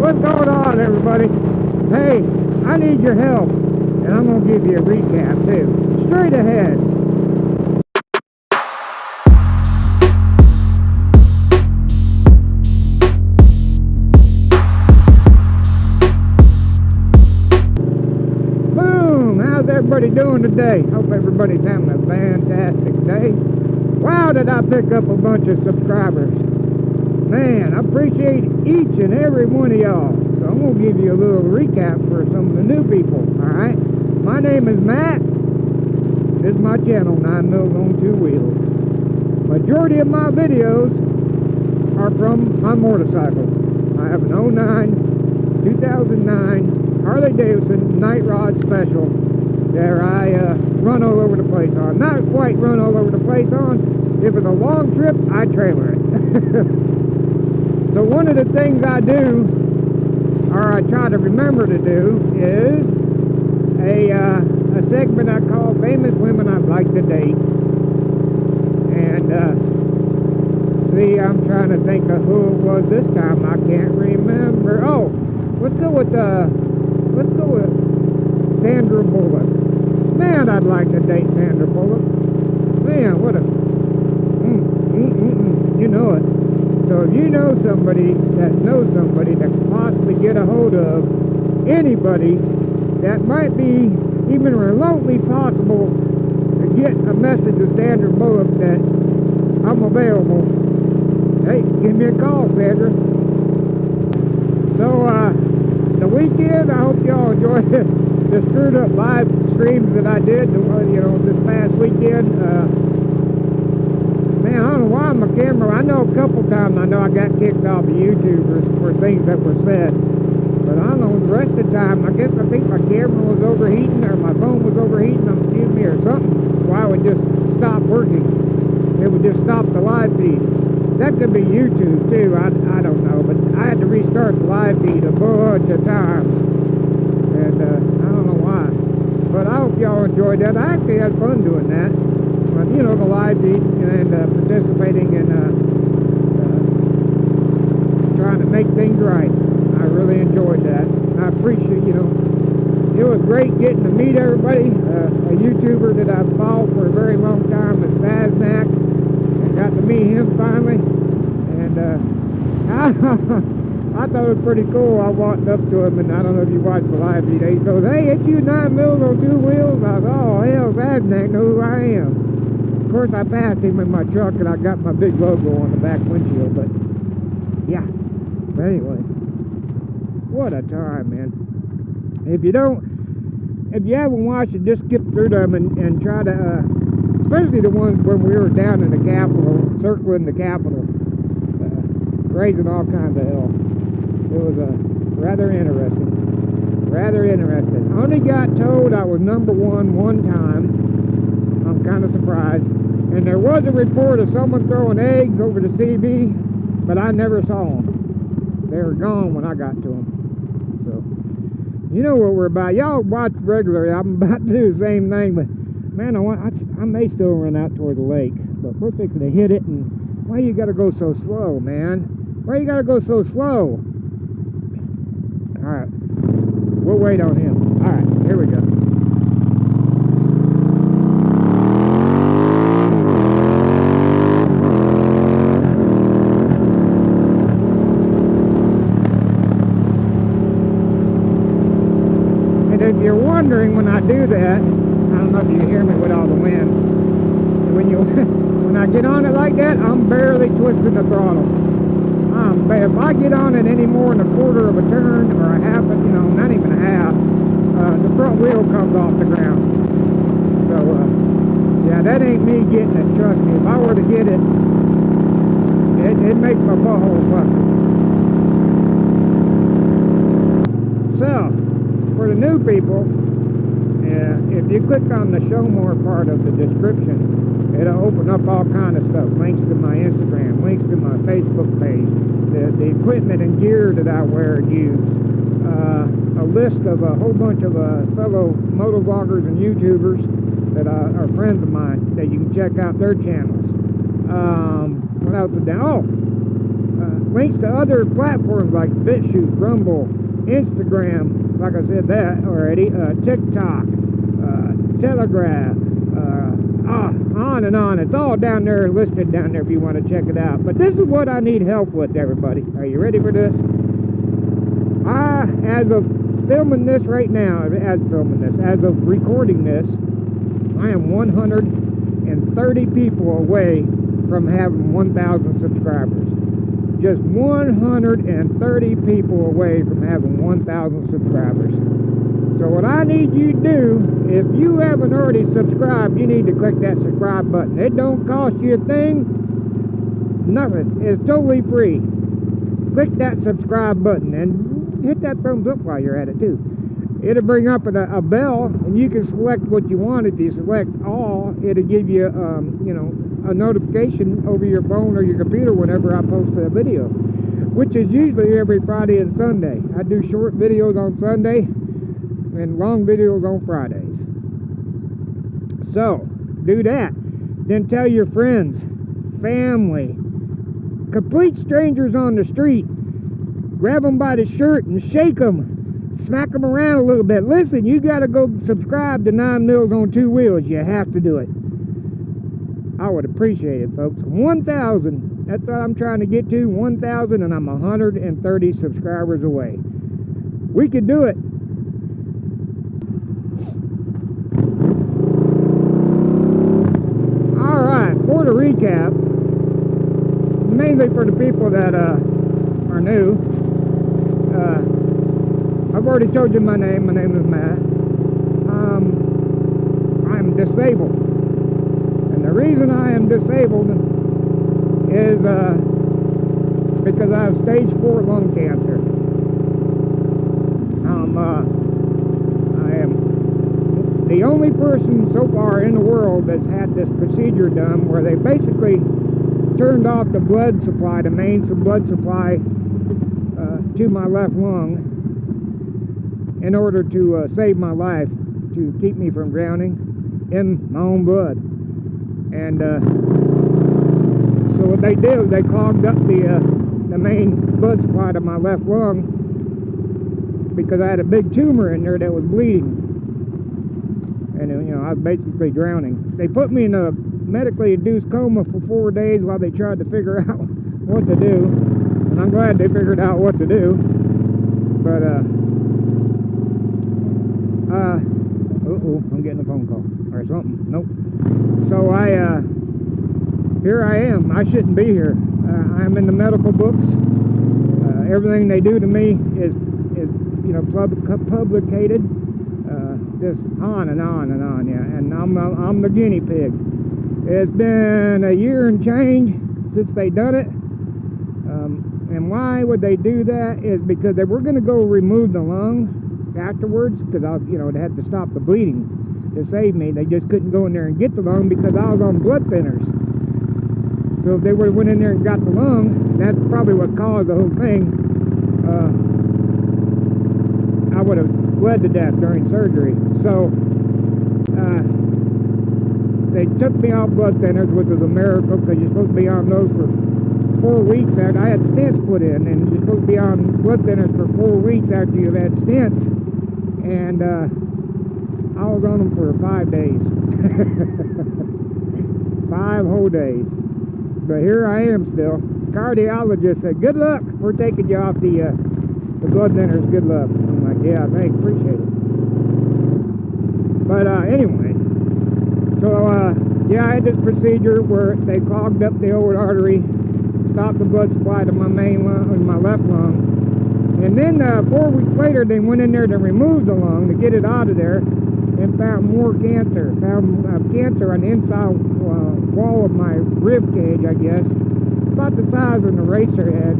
What's going on, everybody? Hey, I need your help, and I'm going to give you a recap, too. Straight ahead. Boom! How's everybody doing today? Hope everybody's having a fantastic day. Wow, did I pick up a bunch of subscribers. Man, I appreciate each and every one of y'all. So I'm going to give you a little recap for some of the new people, alright? My name is Matt. This is my channel, 9 Mils on 2 Wheels. Majority of my videos are from my motorcycle. I have an 2009 Harley Davidson Night Rod Special that I run all over the place on. Not quite run all over the place on. If it's a long trip, I trailer it. So one of the things I do, or I try to remember to do, is a segment I call Famous Women I'd Like to Date. And see, I'm trying to think of who it was this time. I can't remember. Oh, let's go with Sandra Bullock. Man, I'd like to date Sandra Bullock. Man, what a you know it. So if you know somebody that knows somebody that could possibly get a hold of anybody that might be even remotely possible to get a message to Sandra Bullock that I'm available, hey, give me a call, Sandra. So the weekend, I hope y'all enjoyed the screwed up live streams that I did, this past weekend. Man, I don't know why my camera, I know a couple times I got kicked off of YouTube for things that were said, but I don't know, the rest of the time, I think my camera was overheating, or my phone was overheating, or something, why it would just stop working. It would just stop the live feed. That could be YouTube too, I don't know, but I had to restart the live feed a bunch of times, and I don't know why, but I hope y'all enjoyed that. I actually had fun doing that. The live feed and participating in trying to make things right. I really enjoyed that. I appreciate, it was great getting to meet everybody. A YouTuber that I've followed for a very long time is Saznak. I got to meet him finally. And I thought it was pretty cool. I walked up to him, and I don't know if you watched the live feed. He goes, "Hey, it's you 9 Mils on 2 Wheels?" I was, "Oh, hell, Saznak know who I am." Of course, I passed him in my truck, and I got my big logo on the back windshield, but yeah. But anyway, what a time, man. If you haven't watched it, just skip through them and try to, especially the ones when we were down in the Capitol, circling the Capitol, raising all kinds of hell. It was rather interesting. Rather interesting. I only got told I was #1 one time. I'm kind of surprised. And there was a report of someone throwing eggs over the CB, but I never saw them. They were gone when I got to them. So, you know what we're about. Y'all watch regularly. I'm about to do the same thing, but man, I may still run out toward the lake, but we're fixing to hit it. And why you gotta go so slow, man? Why you gotta go so slow? All right, we'll wait on him. All right, here we go. If you're wondering when I do that, I don't know if you can hear me with all the wind. When I get on it like that, I'm barely twisting the throttle. If I get on it any more than a quarter of a turn or a half, not even a half, the front wheel comes off the ground. So, yeah, that ain't me getting it. Trust me. If I were to get it, it'd make my butthole buckle. So, for the new people, if you click on the show more part of the description, it'll open up all kind of stuff. Links to my Instagram, links to my Facebook page, the equipment and gear that I wear and use, a list of a whole bunch of fellow motovloggers and YouTubers that are friends of mine that you can check out their channels. What else is down? Oh, links to other platforms like BitChute, Rumble, Instagram, like I said that already, TikTok, Telegraph, on and on. It's all down there, listed down there if you want to check it out. But this is what I need help with, everybody. Are you ready for this? As of filming this right now, as of recording this, I am 130 people away from having 1,000 subscribers. Just 130 people away from having 1,000 subscribers. So what I need you to do, if you haven't already subscribed, you need to click that subscribe button. It don't cost you a thing, nothing. It's totally free. Click that subscribe button and hit that thumbs up while you're at it too. It'll bring up a bell, and you can select what you want. If you select all, it'll give you, you know, a notification over your phone or your computer whenever I post a video, which is usually every Friday and Sunday. I do short videos on Sunday and long videos on Fridays. So do that. Then tell your friends, family, complete strangers on the street. Grab them by the shirt and shake them. Smack them around a little bit. Listen, you got to go subscribe to 9 Mills on 2 Wheels. You have to do it. I would appreciate it, folks. 1,000. That's what I'm trying to get to. 1,000, and I'm 130 subscribers away. We can do it. All right. For the recap, mainly for the people that are new. I've already told you my name. My name is Matt. I'm disabled. And the reason I am disabled is because I have stage 4 lung cancer. I am the only person so far in the world that's had this procedure done where they basically turned off the blood supply, the main blood supply to my left lung, in order to save my life, to keep me from drowning in my own blood. And so what they did was they clogged up the main blood supply to my left lung, because I had a big tumor in there that was bleeding, and you know, I was basically drowning. They put me in a medically induced coma for 4 days while they tried to figure out what to do, and I'm glad they figured out what to do. But I'm getting a phone call or something. Nope. So here I am. I shouldn't be here. I'm in the medical books. Everything they do to me is you know, publicated. Just on and on and on, yeah. And I'm the guinea pig. It's been a year and change since they done it. And why would they do that is because they were going to go remove the lung afterwards, because you know, they had to stop the bleeding to save me. They just couldn't go in there and get the lung because I was on blood thinners. So if they would have went in there and got the lung, that's probably what caused the whole thing. I would have bled to death during surgery. So they took me off blood thinners, which was a miracle, because you're supposed to be on those for 4 weeks after I had stents put in, and you're supposed to be on blood thinners for 4 weeks after you've had stents. And I was on them for 5 days. 5 whole days. But here I am still. Cardiologist said, good luck, we're taking you off the blood thinners, good luck. I'm like, yeah, thanks, appreciate it. But anyway, so yeah, I had this procedure where they clogged up the old artery, stopped the blood supply to my main lung, my left lung. And then 4 weeks later, they went in there to remove the lung, to get it out of there, and found more cancer. Found cancer on the inside wall of my rib cage, I guess, about the size of an eraser head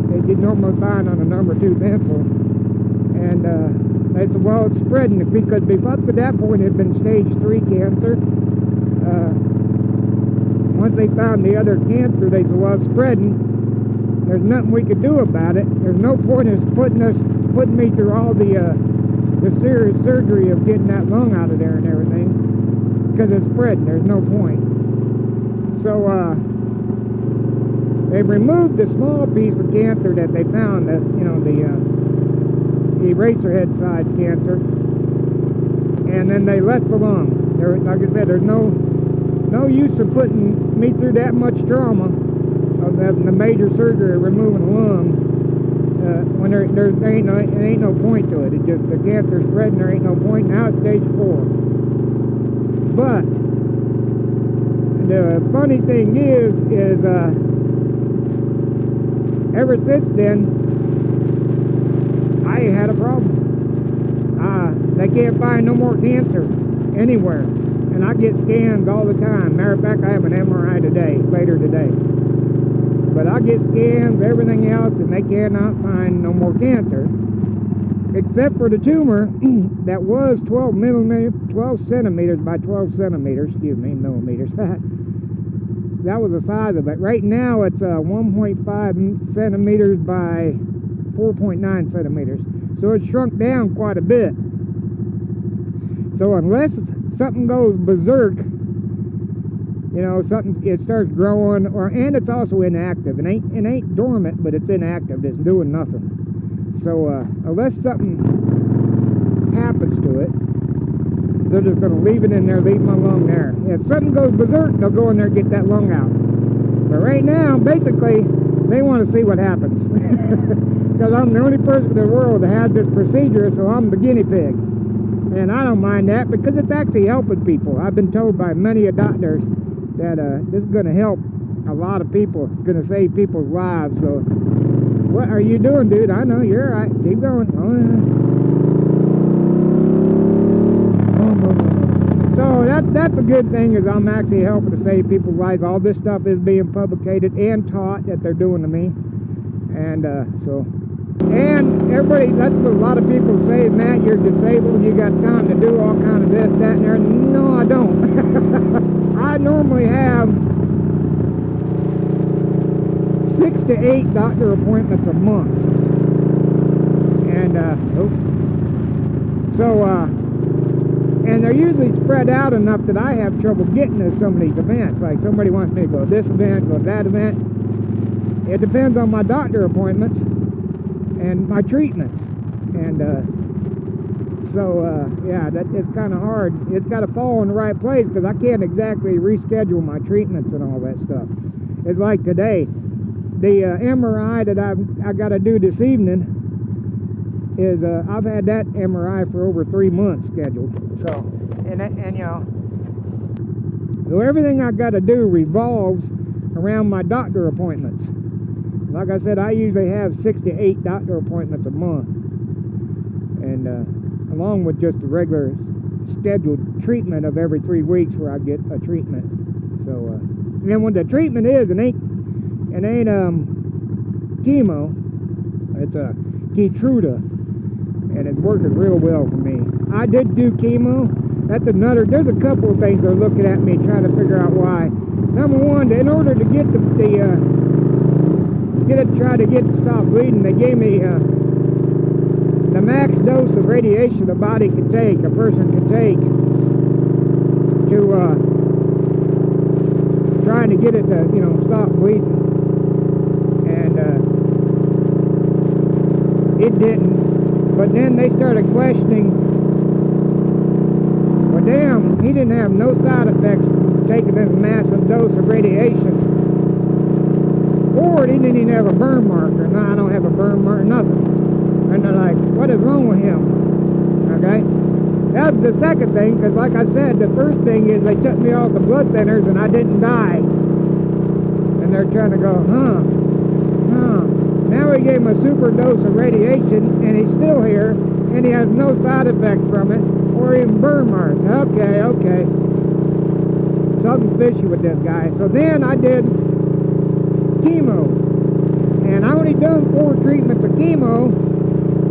that you'd normally find on a number 2 pencil. And they said, well, it's spreading, because up to that point it had been stage 3 cancer. Once they found the other cancer, they said, well, it's spreading. There's nothing we could do about it. There's no point in putting me through all the serious surgery of getting that lung out of there and everything, because it's spreading. There's no point. So They removed the small piece of cancer that they found, the eraser head size cancer, and then they left the lung. Like I said, there's no use of putting me through that much trauma of having the major surgery of removing a lung when there ain't no point to it. It just, the cancer's spreading, there ain't no point. Now it's stage 4. But the funny thing is ever since then, I ain't had a problem. They can't find no more cancer anywhere. And I get scans all the time. Matter of fact, I have an MRI later today. But I get scans, everything else, and they cannot find no more cancer. Except for the tumor that was 12 centimeters by 12 centimeters, millimeters. That was the size of it. Right now it's 1.5 centimeters by 4.9 centimeters. So it's shrunk down quite a bit. So unless something goes berserk, it starts growing, and it's also inactive. It ain't dormant, but it's inactive. It's doing nothing. So unless something happens to it, they're just going to leave it in there, leave my lung there. If something goes berserk, they'll go in there and get that lung out. But right now, basically, they want to see what happens. Because I'm the only person in the world that had this procedure, so I'm the guinea pig. And I don't mind that because it's actually helping people. I've been told by many doctors that this is going to help a lot of people. It's going to save people's lives. So, what are you doing, dude? I know, you're all right. Keep going. Oh, so that's a good thing, is I'm actually helping to save people's lives. All this stuff is being publicated and taught that they're doing to me. And and everybody, that's what a lot of people say, Matt, you're disabled, you got time to do all kind of this, that, and there. No, I don't. I normally have 6 to 8 doctor appointments a month. And, and they're usually spread out enough that I have trouble getting to some of these events. Like somebody wants me to go to this event, go to that event. It depends on my doctor appointments and my treatments. And yeah, it's kind of hard. It's got to fall in the right place, because I can't exactly reschedule my treatments and all that stuff. It's like today, the MRI that I got to do this evening is I've had that MRI for over 3 months scheduled. So so everything I got to do revolves around my doctor appointments. Like I said, I usually have 6 to 8 doctor appointments a month, and along with just the regular scheduled treatment of every 3 weeks where I get a treatment. So and then when the treatment is, it ain't chemo, it's a Gettr, and it's working real well for me. I did do chemo. There's a couple of things they're looking at me trying to figure out why. Number one, in order to get to stop bleeding, they gave me the max dose of radiation a person can take to trying to get it to stop bleeding, and it didn't. But then they started questioning, well, damn, he didn't have no side effects from taking this massive dose of radiation. Or he didn't even have a burn marker. No, I don't have a burn marker, nothing. And they're like, what is wrong with him? Okay? That's the second thing, because like I said, the first thing is they took me off the blood thinners and I didn't die. And they're trying to go, Now we gave him a super dose of radiation and he's still here and he has no side effects from it or even burn marks. Okay. Something fishy with this guy. So then I did chemo, and I only done 4 treatments of chemo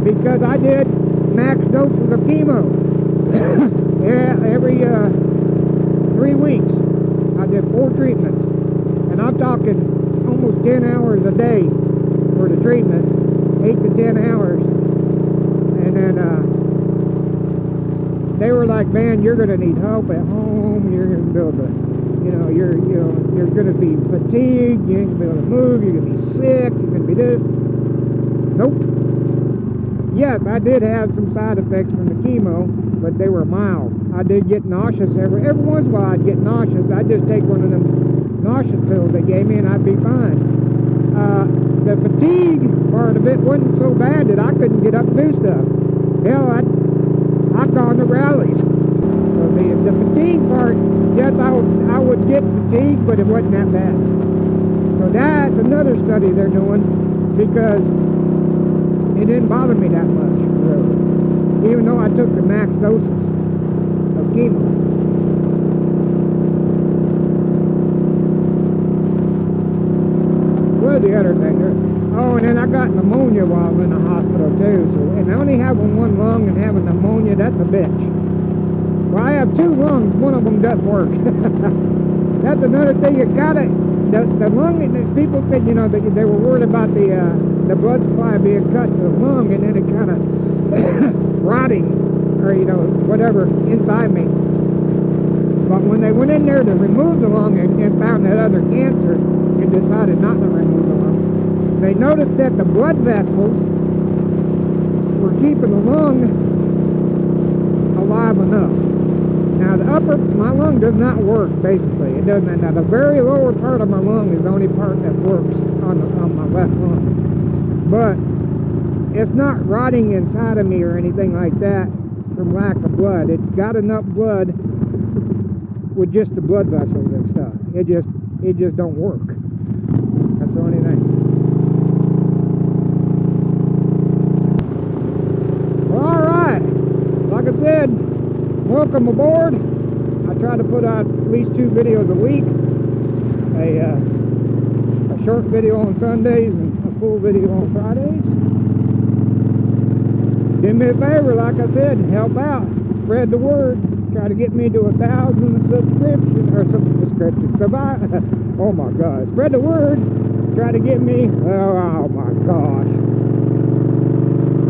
because I did max doses of chemo. Every 3 weeks I did 4 treatments, and I'm talking almost 10 hours a day for the treatment, 8 to 10 hours. And then they were like, man, you're gonna need help at home, you're gonna be able to you're going to be fatigued, you ain't going to be able to move, you're going to be sick, you're going to be this. Nope. Yes, I did have some side effects from the chemo, but they were mild. I did get nauseous every once in a while. I'd get nauseous. I'd just take one of them nauseous pills they gave me, and I'd be fine. The fatigue part of it wasn't so bad that I couldn't get up and do stuff. Hell, I'd gone to rallies. So the fatigue part, yes, I would get fatigued, but it wasn't that bad. So that's another study they're doing, because it didn't bother me that much, really. Even though I took the max doses of chemo. What the other thing? Oh, and then I got pneumonia while I was in the hospital too. So, and only having one lung and having pneumonia, that's a bitch. Well, I have two lungs. One of them doesn't work. That's another thing. You gotta the lung. People said, they were worried about the blood supply being cut to the lung, and then it kind of rotting, or whatever inside me. But when they went in there to remove the lung and found that other cancer, and decided not to remove the lung, they noticed that the blood vessels were keeping the lung alive enough. Now my lung does not work, basically. It doesn't. Now the very lower part of my lung is the only part that works on my left lung. But it's not rotting inside of me or anything like that from lack of blood. It's got enough blood with just the blood vessels and stuff. It just don't work. That's the only thing. Well, alright. Like I said, welcome aboard. I try to put out at least 2 videos a week. A short video on Sundays and a full video on Fridays. Do me a favor, like I said, help out. Spread the word. Try to get me to 1,000 subscriptions, or subscriptions. Oh my God. Spread the word. Try to get me, oh my gosh.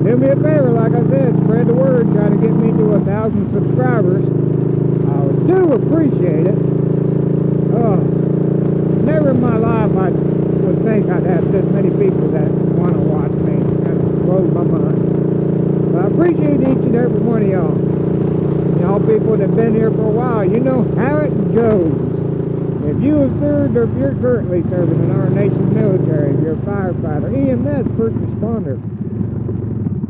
Do me a favor, like I said, spread the word. Try to get me to 1,000 subscribers. I do appreciate it. Never in my life I would think I'd have this many people that want to watch me. It kind of blows my mind. But I appreciate each and every one of y'all. Y'all people that have been here for a while, you know how it goes. If you have served, or if you're currently serving in our nation's military, if you're a firefighter, EMS, first responder,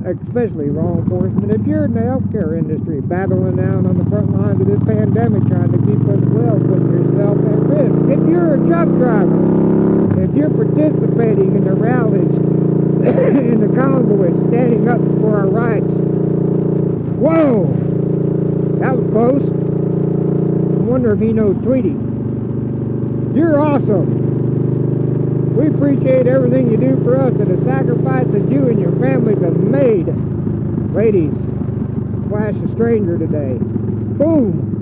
especially law enforcement, if you're in the healthcare industry, battling down on the front lines of this pandemic, trying to keep us well, putting yourself at risk, if you're a truck driver, if you're participating in the rallies, in the convoys, standing up for our rights, whoa, that was close. I wonder if he knows Tweety. You're awesome. We appreciate everything you do for us and the sacrifice that you and your families have made. Ladies, flash a stranger today. Boom.